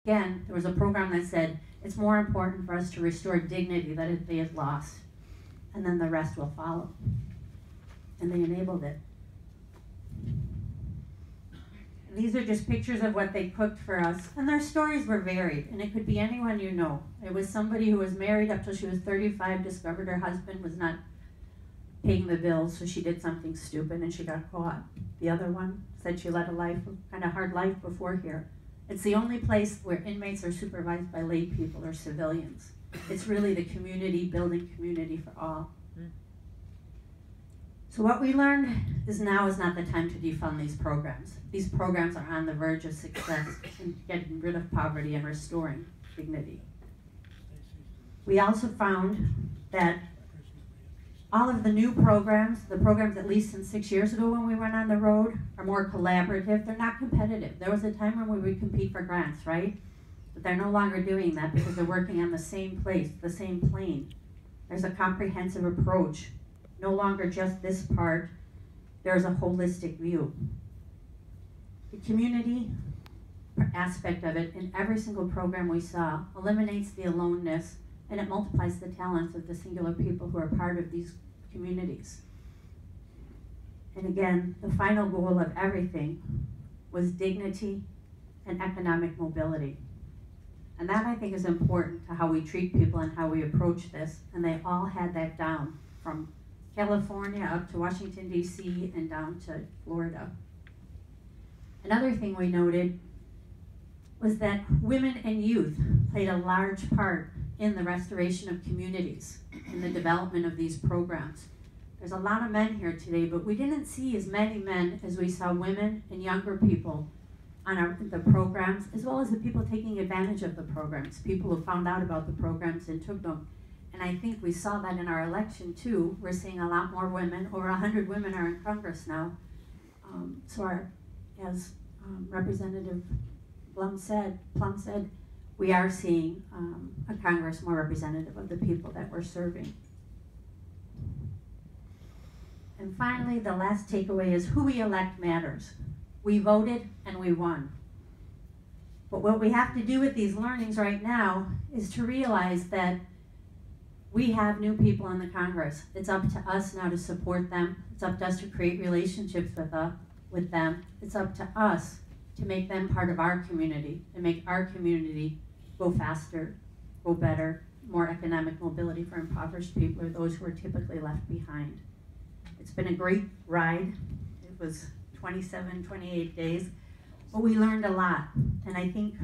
again, there was a program that said, it's more important for us to restore dignity that they had lost, and then the rest will follow. And they enabled it. And these are just pictures of what they cooked for us, and their stories were varied, and it could be anyone you know. It was somebody who was married up till she was 35, discovered her husband was not paying the bills, so she did something stupid and she got caught. The other one said she led a kind of hard life before here. It's the only place where inmates are supervised by lay people or civilians. It's really the community, building community for all. So what we learned is now is not the time to defund these programs. These programs are on the verge of success in getting rid of poverty and restoring dignity. We also found that all of the new programs, the programs at least since 6 years ago when we went on the road, are more collaborative. They're not competitive. There was a time when we would compete for grants, right? But they're no longer doing that because they're working on the same place, the same plane. There's a comprehensive approach. No longer just this part. There's a holistic view. The community aspect of it in every single program we saw eliminates the aloneness, and it multiplies the talents of the singular people who are part of these communities. And again, the final goal of everything was dignity and economic mobility. And that, I think, is important to how we treat people and how we approach this. And they all had that down, from California up to Washington, D.C., and down to Florida. Another thing we noted was that women and youth played a large part in the restoration of communities, in the development of these programs. There's a lot of men here today, but we didn't see as many men as we saw women and younger people on the programs, as well as the people taking advantage of the programs, people who found out about the programs and took them. And I think we saw that in our election too. We're seeing a lot more women. Over 100 women are in Congress now. As Representative Plum said, we are seeing a Congress more representative of the people that we're serving. And finally, the last takeaway is who we elect matters. We voted and we won. But what we have to do with these learnings right now is to realize that we have new people in the Congress. It's up to us now to support them. It's up to us to create relationships with them. It's up to us to make them part of our community and make our community go faster, go better, more economic mobility for impoverished people or those who are typically left behind. It's been a great ride. It was 27, 28 days, but we learned a lot. And I think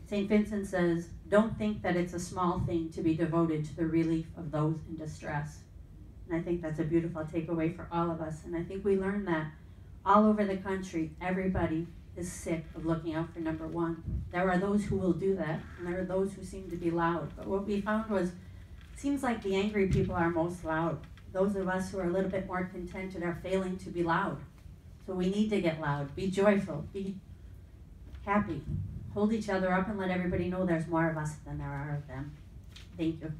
St. Vincent says, don't think that it's a small thing to be devoted to the relief of those in distress. And I think that's a beautiful takeaway for all of us. And I think we learned that all over the country, everybody is sick of looking out for number one. There are those who will do that, and there are those who seem to be loud. But what we found was, it seems like the angry people are most loud. Those of us who are a little bit more contented are failing to be loud. So we need to get loud, be joyful, be happy. Hold each other up and let everybody know there's more of us than there are of them. Thank you.